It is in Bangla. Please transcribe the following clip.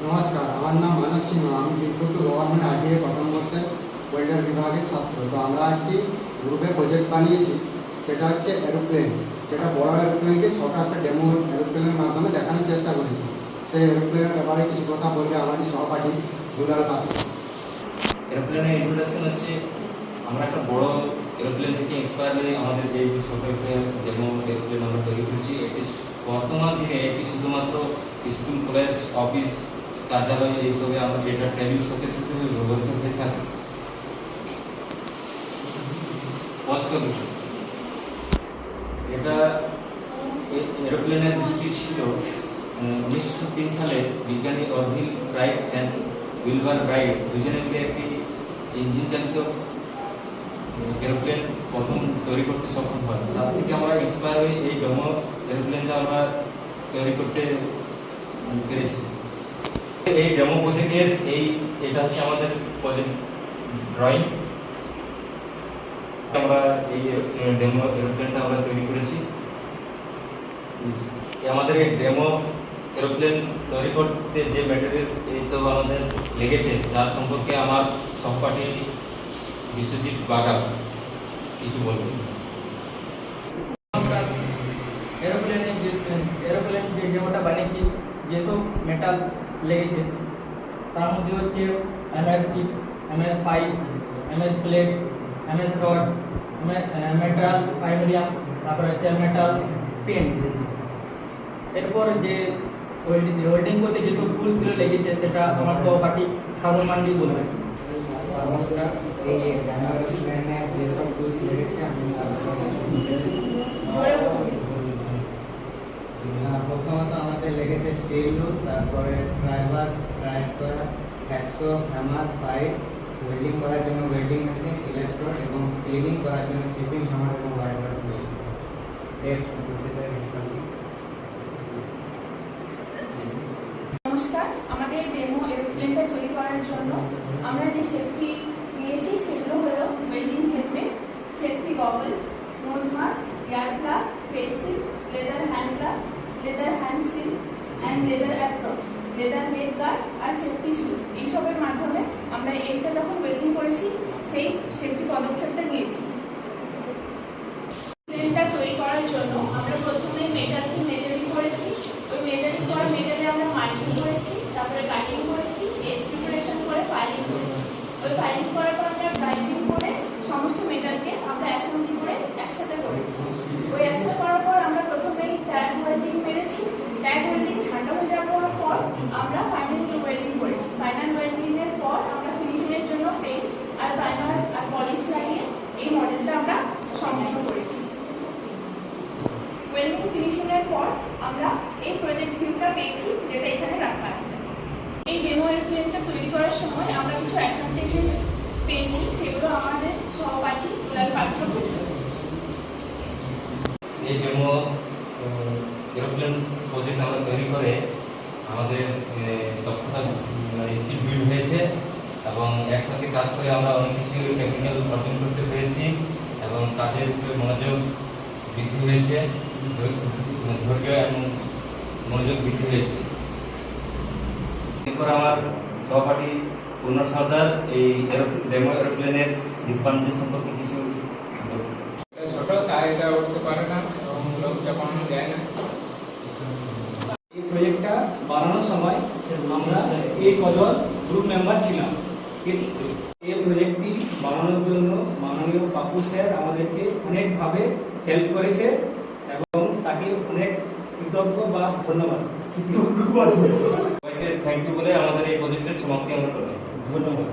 নমস্কার, আমার নাম মানস সিংহ। আমি বিদ্যুৎ গভর্নমেন্ট আইটিআই প্রথম বর্ষের ওয়েল্ডার বিভাগের ছাত্র। তো আমরা একটি গ্রুপে প্রজেক্ট বানিয়েছি, সেটা হচ্ছে এরোপ্লেন। যেটা বড় এরোপ্লেনকে ছোটো একটা ডেমো এরোপ্লেনের মাধ্যমে দেখানোর চেষ্টা করেছি। সেই এরোপ্লেনের ব্যাপারে কিছু কথা বলবে আমারই সহপাঠী দুলাল কাকু। এরোপ্লেনের ইন্ট্রোডাকশন হচ্ছে, আমরা একটা বড় এরোপ্লেন থেকে ইন্সপায়ার হয়ে আমাদের যে ছোটো একটা ডেমো এরোপ্লেন আমরা তৈরি করেছি। এটি বর্তমান দিনে এটি শুধুমাত্র স্কুল, কলেজ, অফিস, কার্যালয় এইসবে আমরা এটা টেবিল শোকেস হিসেবে ব্যবহৃত হয়ে থাকে। এটা এরোপ্লেনের দৃষ্টি ছিল 1903 সালে বিজ্ঞানী Orville Wright and Wilbur right দুজনে মিলে একটি ইঞ্জিন চালিত এরোপ্লেন প্রথম তৈরি করতে সক্ষম হয়। তার থেকে আমরা ইন্সপায়ার হয়ে এই ডেমো এরোপ্লেনটা আমরা তৈরি করতে পেরেছি। এই ডেমো প্রজেক্টের এটা হচ্ছে আমাদের প্রজেক্ট ড্রয়িং। আমরা এই ডেমো এরোপ্লেনটা আমরা তৈরি করেছি। আমাদের এই ডেমো এরোপ্লেন তৈরি করতে যে ম্যাটেরিয়ালস এইসব আমাদের লেগেছে তার সম্পর্কে আমার সহপাঠী বিশ্বজিৎ বাগা কিছু বলবেন। এরোপ্লেন যে ডেমোটা বানিয়েছি, যেসব মেটাল লেগেছে তার মধ্যে হচ্ছে MS sheet, MS pipe, MS plate, MS rod, metal প্রাইমেরিয়াম, তারপরে হচ্ছে মেটাল পেন। এরপর যে ওয়েল্ডিং করতে যেসব টুলসগুলো লেগেছে সেটা আমার সহপাঠী শ্রাবণ মান্ডি বলবেন। নমস্কার, এই এরোপ্লেনে যেসব টুলস লেগেছে আমি প্রথমত আমাদের লেগেছে স্টিল রুল, তারপরে scriber, try square, hacksaw, hammer, pipe, welding করার জন্য ওয়েল্ডিং মেশিন, ইলেকট্রোড এবং ক্লিনিং করার জন্য চিপিং হ্যামার এবং ওয়াইপার লেগেছে। নমস্কার, আমাদের ডেমো এরোপ্লেনটা তৈরি করার জন্য আমরা যে সেফটি নিয়েছি সেগুলো হলো welding helmet, safety goggles, nose mask, ear plug, face shield, leather hand gloves, leather hand sleeve and leather apron, leather head guard আর সেফটি শুজ। এইসবের মাধ্যমে আমরা এইটা যখন ওয়েল্ডিং করেছি সেই সেফটি পদক্ষেপটা নিয়েছি। প্লেনটা তৈরি করার জন্য আমরা প্রথমে মেটালকে মেজারিং করেছি। ওই মেজারিং করা মেটালে আমরা মার্কিং করেছি, তারপরে কাটিং করেছি, এজ প্রিপারেশন করে ফাইলিং করেছি। ওই ফাইলিং করার পর আমরা গ্রাইন্ডিং করে সমস্ত মেটালকে আমরা অ্যাসেম্বলি করে একসাথে করেছি। ওই একসাথে করার পর আমরা প্রথমেই ট্যাগ ওয়েল্ডিং মেরেছি। ট্যাগ ওয়েল্ডিং ঠান্ডা হয়ে যাওয়ার পর আমরা ফাইনাল ওয়েল্ডিং করেছি। ফাইনাল ওয়েল্ডিংয়ের পর আমরা ফিনিশিংয়ের জন্য পেইন্ট আর প্রাইমার আর পলিশ লাগিয়ে এই মডেলটা আমরা সম্পন্ন করেছি। ওয়েল্ডিং ফিনিশিংয়ের পর আমরা এই প্রজেক্ট ভিউটা পেয়েছি, যেটা এখানে রাখা আছে। এই ডেমো এরোপ্লেনটা তৈরি করার সময় আমরা কিছু অ্যাডভান্টেজেস পেয়েছি, সেগুলো আমাদের সহপাঠী দুলাল কাকু বলবেন। এই ডেমো এরোপ্লেন প্রজেক্ট আমরা তৈরি করে আমাদের দক্ষতা স্কিল বিল্ড হয়েছে এবং একসাথে কাজ করে আমরা অনেক কিছু টেকনিক্যাল অর্জন করতে পেরেছি এবং কাজের উপরে মনোযোগ বৃদ্ধি হয়েছে, ধৈর্য এবং মনোযোগ বৃদ্ধি হয়েছে। এরপর আমার সহপাঠী পূর্ণ সর্দার এই ডেমো এরোপ্লেনের ডিসপান্সের সম্পর্কে কিছু ছোট, তাই এটা উঠতে পারে না এবং লোক চাপানো যায় না। এই প্রজেক্টটা বানানোর সময় আমরা এই কজন গ্রুপ মেম্বার ছিলাম। এই প্রজেক্টটি বানানোর জন্য মাননীয় বাপু স্যার আমাদেরকে অনেকভাবে হেল্প করেছে এবং তাকে অনেক কৃতজ্ঞ বা ধন্যবাদ সবাইকে থ্যাংক ইউ বলে আমাদের এই প্রজেক্টের সমাপ্তি আমরা করলাম। ধন্যবাদ।